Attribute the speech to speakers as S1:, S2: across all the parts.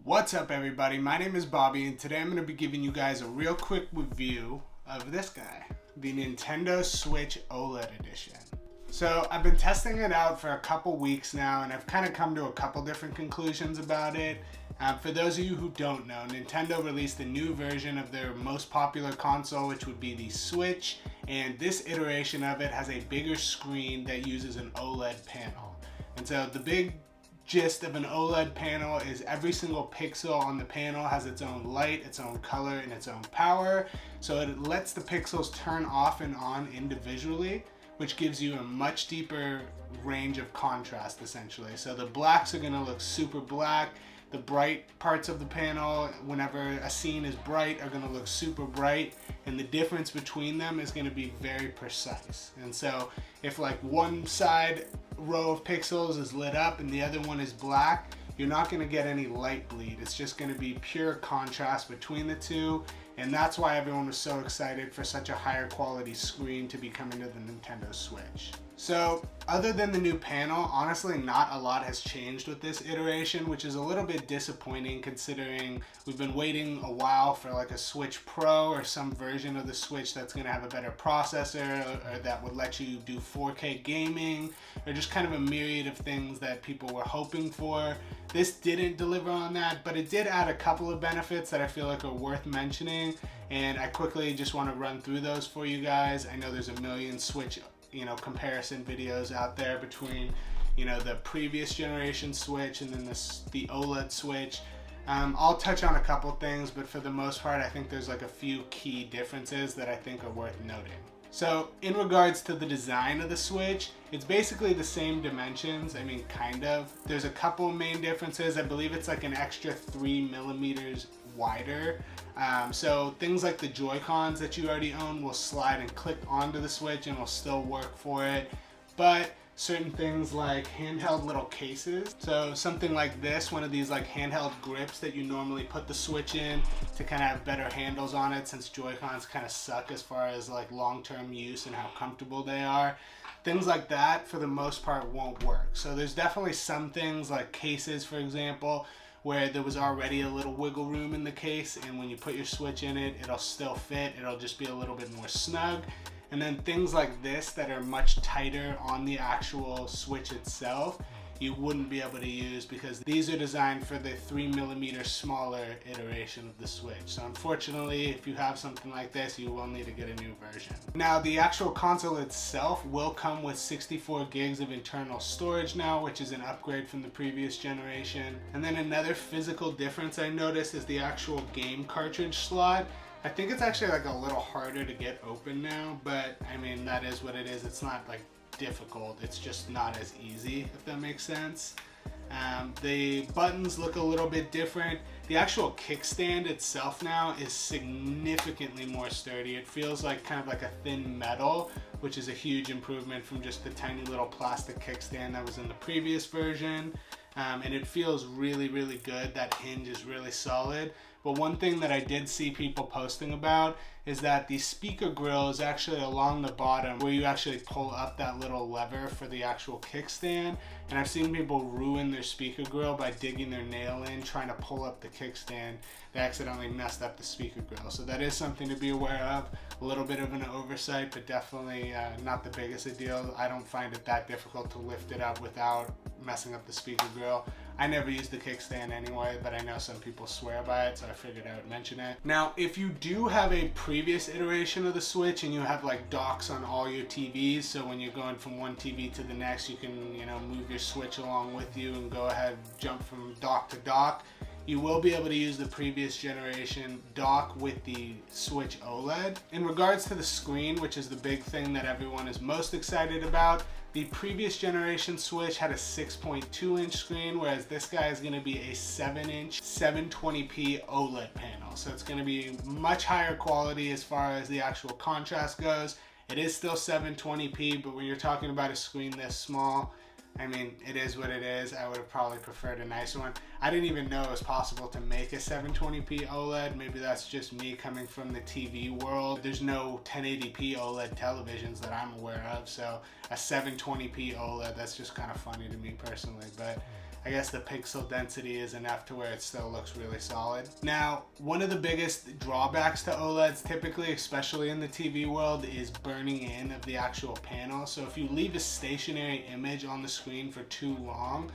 S1: What's up everybody, my name is Bobby and today I'm going to be giving you guys a real quick review of this guy, the Nintendo Switch OLED edition. So I've been testing it out for a couple weeks now and I've kind of come to a couple different conclusions about it. For those of you who don't know, Nintendo released a new version of their most popular console, which would be the Switch, and this iteration of it has a bigger screen that uses an OLED panel. And so the big gist of an OLED panel is every single pixel on the panel has its own light, its own color, and its own power. So it lets the pixels turn off and on individually, which gives you a much deeper range of contrast essentially. So the blacks are gonna look super black. The bright parts of the panel, whenever a scene is bright, are gonna look super bright, and the difference between them is gonna be very precise. And so if like one side row of pixels is lit up and the other one is black, you're not gonna get any light bleed. It's just gonna be pure contrast between the two, and that's why everyone was so excited for such a higher quality screen to be coming to the Nintendo Switch. So other than the new panel, honestly not a lot has changed with this iteration, which is a little bit disappointing considering we've been waiting a while for like a Switch Pro or some version of the Switch that's gonna have a better processor or that would let you do 4K gaming or just kind of a myriad of things that people were hoping for. This didn't deliver on that, but it did add a couple of benefits that I feel like are worth mentioning, and I quickly just want to run through those for you guys. I know there's a million Switch comparison videos out there between the previous generation Switch and then the OLED Switch. I'll touch on a couple things, but for the most part I think there's like a few key differences that I think are worth noting. So in regards to the design of the Switch, it's basically the same dimensions. I mean, kind of. There's a couple main differences. I believe it's like an extra 3 millimeters wider. So things like the Joy-Cons that you already own will slide and click onto the Switch and will still work for it. But certain things like handheld little cases. So something like this, one of these like handheld grips that you normally put the Switch in to kind of have better handles on it, since Joy-Cons kind of suck as far as like long-term use and how comfortable they are. Things like that for the most part won't work. So there's definitely some things like cases, for example, where there was already a little wiggle room in the case, and when you put your Switch in it, it'll still fit. It'll just be a little bit more snug. And then things like this that are much tighter on the actual Switch itself, you wouldn't be able to use because these are designed for the 3 millimeter smaller iteration of the Switch. So unfortunately, if you have something like this, you will need to get a new version. Now, the actual console itself will come with 64 gigs of internal storage now, which is an upgrade from the previous generation. And then another physical difference I noticed is the actual game cartridge slot. I think it's actually like a little harder to get open now, but I mean, that is what it is. It's not like difficult, it's just not as easy, if that makes sense. The buttons look a little bit different. The actual kickstand itself now is significantly more sturdy. It feels like kind of like a thin metal, which is a huge improvement from just the tiny little plastic kickstand that was in the previous version. And it feels really, really good. That hinge is really solid. But one thing that I did see people posting about is that the speaker grill is actually along the bottom where you actually pull up that little lever for the actual kickstand. And I've seen people ruin their speaker grill by digging their nail in trying to pull up the kickstand. They accidentally messed up the speaker grill. So that is something to be aware of. A little bit of an oversight, but definitely not the biggest a deal. I don't find it that difficult to lift it up without messing up the speaker grill. I never use the kickstand anyway, but I know some people swear by it, so I figured I would mention it. Now, if you do have a previous iteration of the Switch and you have like docks on all your TVs, so when you're going from one TV to the next, you can move your Switch along with you and go ahead, jump from dock to dock. You will be able to use the previous generation dock with the Switch OLED. In regards to the screen, which is the big thing that everyone is most excited about, the previous generation Switch had a 6.2 inch screen, whereas this guy is going to be a 7 inch 720p OLED panel. So it's going to be much higher quality as far as the actual contrast goes. It is still 720p, but when you're talking about a screen this small, I mean, it is what it is. I would have probably preferred a nicer one. I didn't even know it was possible to make a 720p OLED. Maybe that's just me coming from the TV world. There's no 1080p OLED televisions that I'm aware of, so a 720p OLED, that's just kind of funny to me personally. But I guess the pixel density is enough to where it still looks really solid. Now, one of the biggest drawbacks to OLEDs typically, especially in the TV world, is burning in of the actual panel. So if you leave a stationary image on the screen for too long,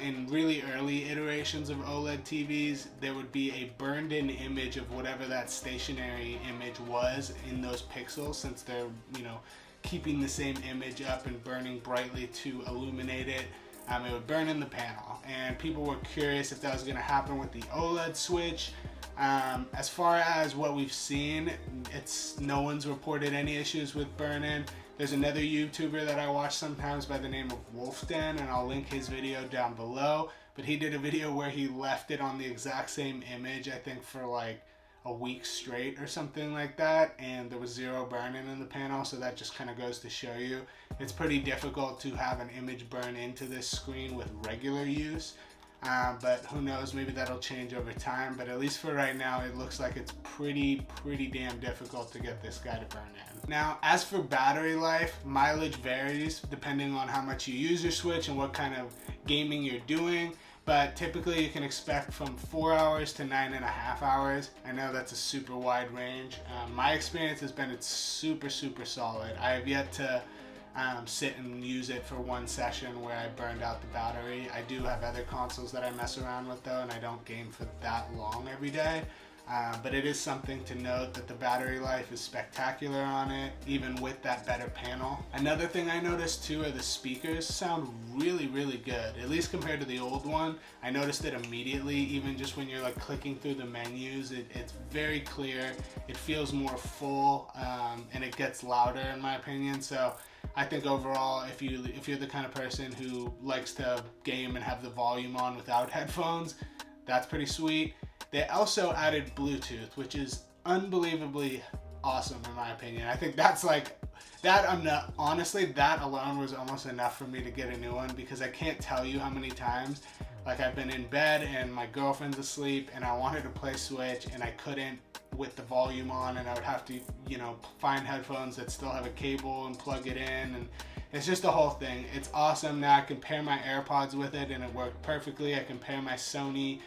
S1: in really early iterations of OLED TVs, there would be a burned in image of whatever that stationary image was in those pixels, since they're, keeping the same image up and burning brightly to illuminate it. It would burn in the panel, and people were curious if that was going to happen with the OLED Switch. As far as what we've seen, no one's reported any issues with burn-in. There's another YouTuber that I watch sometimes by the name of Wolfden, and I'll link his video down below. But he did a video where he left it on the exact same image, I think for like a week straight or something like that, and there was zero burn-in in the panel. So that just kind of goes to show you it's pretty difficult to have an image burn into this screen with regular use. But who knows, maybe that'll change over time. But at least for right now, it looks like it's pretty damn difficult to get this guy to burn in. Now, as for battery life, mileage varies depending on how much you use your Switch and what kind of gaming you're doing. But typically you can expect from 4 hours to 9.5 hours. I know that's a super wide range. My experience has been it's super solid. I have yet to sit and use it for one session where I burned out the battery. I do have other consoles that I mess around with though, and I don't game for that long every day. But it is something to note that the battery life is spectacular on it, even with that better panel. Another thing I noticed too are the speakers sound really good, at least compared to the old one. I noticed it immediately, even just when you're like clicking through the menus. It's very clear, it feels more full, and it gets louder in my opinion. So I think overall, if you're the kind of person who likes to game and have the volume on without headphones, that's pretty sweet. They also added Bluetooth, which is unbelievably awesome in my opinion. I think that's like, honestly, that alone was almost enough for me to get a new one, because I can't tell you how many times like I've been in bed and my girlfriend's asleep and I wanted to play Switch and I couldn't with the volume on, and I would have to, find headphones that still have a cable and plug it in, and it's just the whole thing. It's awesome. Now I can pair my AirPods with it and it worked perfectly. I can pair my Sony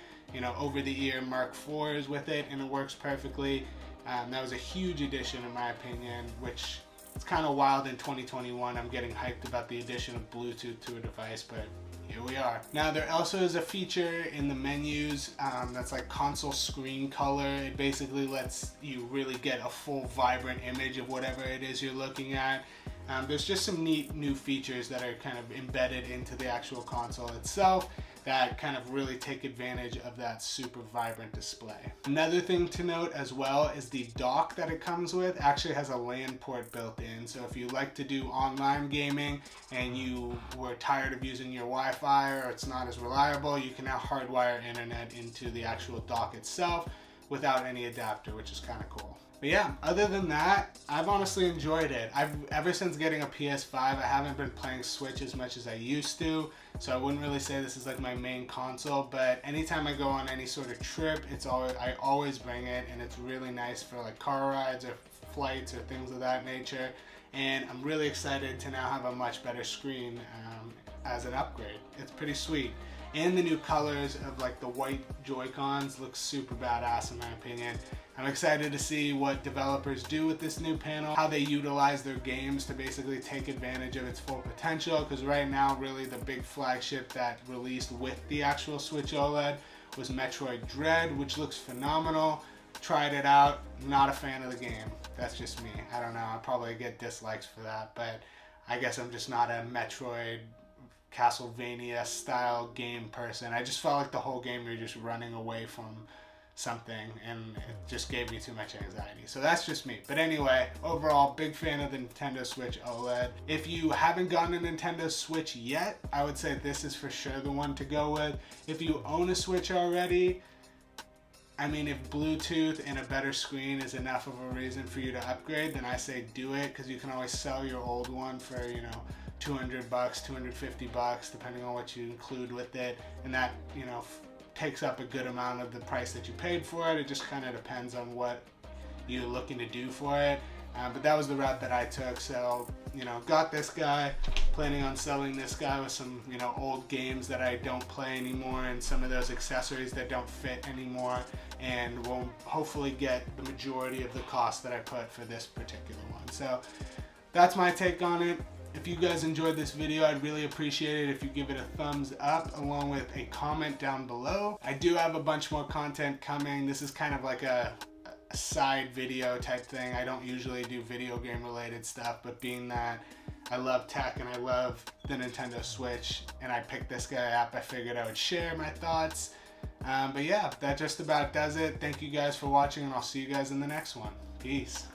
S1: over-the-ear Mark IVs with it and it works perfectly. That was a huge addition in my opinion, which it's kind of wild in 2021. I'm getting hyped about the addition of Bluetooth to a device, but here we are. Now there also is a feature in the menus that's like console screen color. It basically lets you really get a full vibrant image of whatever it is you're looking at. There's just some neat new features that are kind of embedded into the actual console itself that kind of really take advantage of that super vibrant display. Another thing to note as well is the dock that it comes with actually has a LAN port built in. So if you like to do online gaming and you were tired of using your Wi-Fi or it's not as reliable, you can now hardwire internet into the actual dock itself without any adapter, which is kind of cool. But yeah, other than that, I've honestly enjoyed it. Ever since getting a PS5, I haven't been playing Switch as much as I used to, so I wouldn't really say this is like my main console, but anytime I go on any sort of trip, I always bring it, and it's really nice for like car rides or flights or things of that nature. And I'm really excited to now have a much better screen as an upgrade. It's pretty sweet. And the new colors of like the white Joy-Cons look super badass in my opinion. I'm excited to see what developers do with this new panel, how they utilize their games to basically take advantage of its full potential, because right now really the big flagship that released with the actual Switch OLED was Metroid Dread, which looks phenomenal. Tried it out, not a fan of the game. That's just me. I don't know, I'll probably get dislikes for that, but I guess I'm just not a Metroid Castlevania style game person. I just felt like the whole game you're just running away from something, and it just gave me too much anxiety. So that's just me. But anyway, overall, big fan of the Nintendo Switch OLED. If you haven't gotten a Nintendo Switch yet, I would say this is for sure the one to go with. If you own a Switch already, I mean, if Bluetooth and a better screen is enough of a reason for you to upgrade, then I say do it, because you can always sell your old one for, $200, $250, depending on what you include with it, and that, takes up a good amount of the price that you paid for it. It just kind of depends on what you're looking to do for it. But that was the route that I took, so, got this guy, planning on selling this guy with some, you know, old games that I don't play anymore and some of those accessories that don't fit anymore, and we'll hopefully get the majority of the cost that I put for this particular one. So that's my take on it. If you guys enjoyed this video, I'd really appreciate it if you give it a thumbs up along with a comment down below. I do have a bunch more content coming. This is kind of like a side video type thing. I don't usually do video game related stuff, but being that I love tech and I love the Nintendo Switch and I picked this guy up, I figured I would share my thoughts. But yeah, that just about does it. Thank you guys for watching, and I'll see you guys in the next one. Peace.